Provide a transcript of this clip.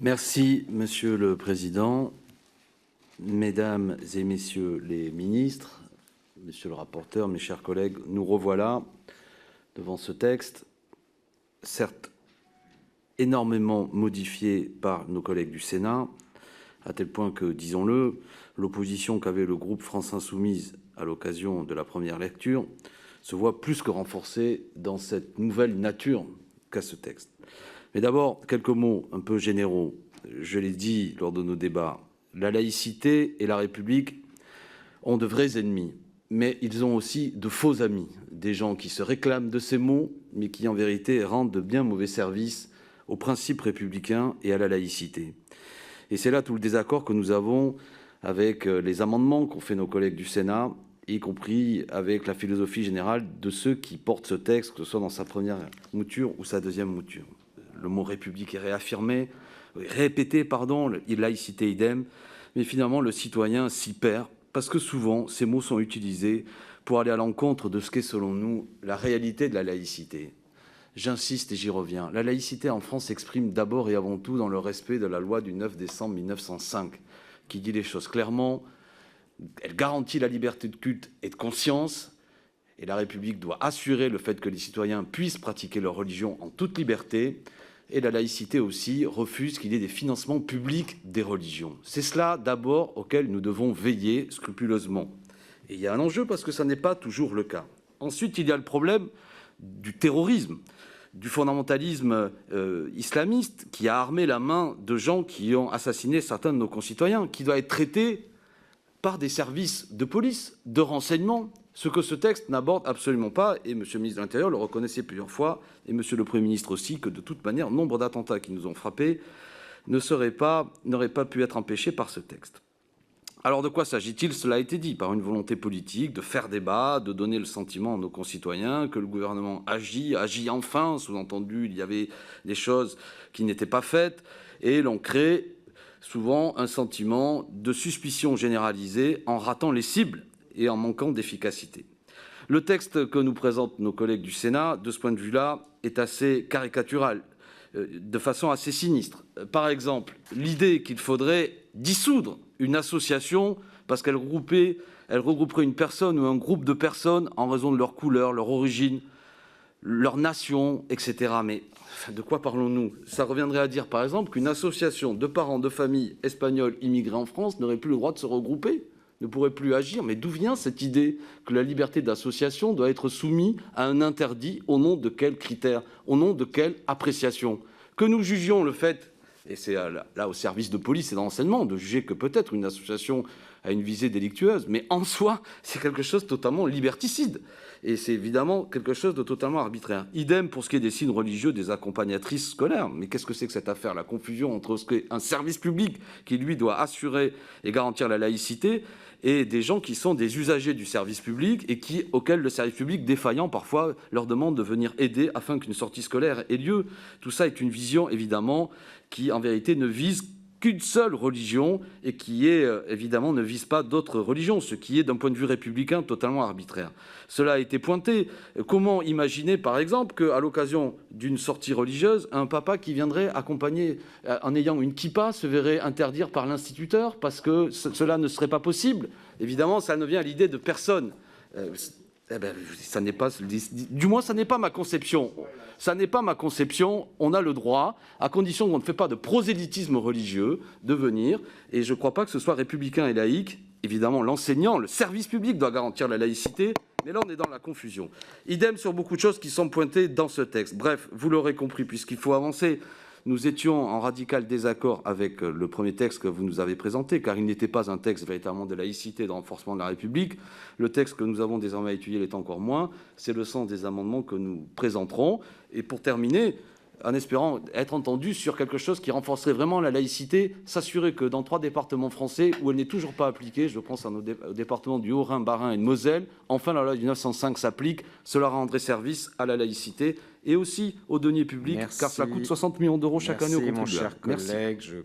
Merci, Monsieur le Président. Mesdames et Messieurs les ministres, Monsieur le rapporteur, mes chers collègues, nous revoilà devant ce texte, certes énormément modifié par nos collègues du Sénat, à tel point que, disons-le, l'opposition qu'avait le groupe France Insoumise à l'occasion de la première lecture se voit plus que renforcée dans cette nouvelle nature qu'a ce texte. Mais d'abord, quelques mots un peu généraux. Je l'ai dit lors de nos débats, la laïcité et la République ont de vrais ennemis, mais ils ont aussi de faux amis, des gens qui se réclament de ces mots, mais qui en vérité rendent de bien mauvais services aux principes républicains et à la laïcité. Et c'est là tout le désaccord que nous avons avec les amendements qu'ont fait nos collègues du Sénat, y compris avec la philosophie générale de ceux qui portent ce texte, que ce soit dans sa première mouture ou sa deuxième mouture. Le mot République est répété, laïcité idem, mais finalement le citoyen s'y perd, parce que souvent ces mots sont utilisés pour aller à l'encontre de ce qu'est selon nous la réalité de la laïcité. J'insiste et j'y reviens. La laïcité en France s'exprime d'abord et avant tout dans le respect de la loi du 9 décembre 1905, qui dit les choses clairement. Elle garantit la liberté de culte et de conscience, et la République doit assurer le fait que les citoyens puissent pratiquer leur religion en toute liberté, et la laïcité aussi refuse qu'il y ait des financements publics des religions. C'est cela d'abord auquel nous devons veiller scrupuleusement. Et il y a un enjeu parce que ça n'est pas toujours le cas. Ensuite, il y a le problème du terrorisme, du fondamentalisme islamiste qui a armé la main de gens qui ont assassiné certains de nos concitoyens, qui doit être traité par des services de police, de renseignement, ce que ce texte n'aborde absolument pas, et M. le ministre de l'Intérieur le reconnaissait plusieurs fois, et M. le Premier ministre aussi, que de toute manière, nombre d'attentats qui nous ont frappés n'auraient pas pu être empêchés par ce texte. Alors de quoi s'agit-il? Cela a été dit, par une volonté politique de faire débat, de donner le sentiment à nos concitoyens que le gouvernement agit enfin, sous-entendu, il y avait des choses qui n'étaient pas faites, et l'on crée souvent un sentiment de suspicion généralisée en ratant les cibles et en manquant d'efficacité. Le texte que nous présentent nos collègues du Sénat, de ce point de vue-là, est assez caricatural, de façon assez sinistre. Par exemple, l'idée qu'il faudrait dissoudre une association parce qu'elle regrouperait une personne ou un groupe de personnes en raison de leur couleur, leur origine, leur nation, etc. Mais de quoi parlons-nous? Ça reviendrait à dire, par exemple, qu'une association de parents de familles espagnols immigrés en France n'aurait plus le droit de se regrouper, ne pourrait plus agir. Mais d'où vient cette idée que la liberté d'association doit être soumise à un interdit? Au nom de quels critères? Au nom de quelle appréciation? Que nous jugions le fait, et c'est là au service de police et d'enseignement, de juger que peut-être une association a une visée délictueuse, mais en soi, c'est quelque chose de totalement liberticide. Et c'est évidemment quelque chose de totalement arbitraire. Idem pour ce qui est des signes religieux des accompagnatrices scolaires. Mais qu'est-ce que c'est que cette affaire? La confusion entre ce qu'est un service public qui, lui, doit assurer et garantir la laïcité et des gens qui sont des usagers du service public et auxquels le service public, défaillant parfois, leur demande de venir aider afin qu'une sortie scolaire ait lieu. Tout ça est une vision, évidemment, qui, en vérité, ne vise qu'une seule religion et qui évidemment ne vise pas d'autres religions, ce qui est d'un point de vue républicain totalement arbitraire. Cela a été pointé. Comment imaginer par exemple qu'à l'occasion d'une sortie religieuse, un papa qui viendrait accompagner en ayant une kippa se verrait interdire par l'instituteur parce que cela ne serait pas possible? Évidemment, ça ne vient à l'idée de personne. Ça n'est pas, du moins, ça n'est pas ma conception. Ça n'est pas ma conception. On a le droit, à condition qu'on ne fait pas de prosélytisme religieux, de venir. Et je ne crois pas que ce soit républicain et laïque. Évidemment, l'enseignant, le service public doit garantir la laïcité. Mais là, on est dans la confusion. Idem sur beaucoup de choses qui sont pointées dans ce texte. Bref, vous l'aurez compris, puisqu'il faut avancer. Nous étions en radical désaccord avec le premier texte que vous nous avez présenté, car il n'était pas un texte véritablement de laïcité, de renforcement de la République. Le texte que nous avons désormais étudié l'est encore moins. C'est le sens des amendements que nous présenterons. Et pour terminer, en espérant être entendu sur quelque chose qui renforcerait vraiment la laïcité, s'assurer que dans 3 départements français où elle n'est toujours pas appliquée, je pense au département du Haut-Rhin, Bas-Rhin et de Moselle, enfin la loi du 905 s'applique, cela rendrait service à la laïcité et aussi aux deniers publics, car cela coûte 60 millions d'euros chaque année aux contribuables. Merci, mon cher collègue.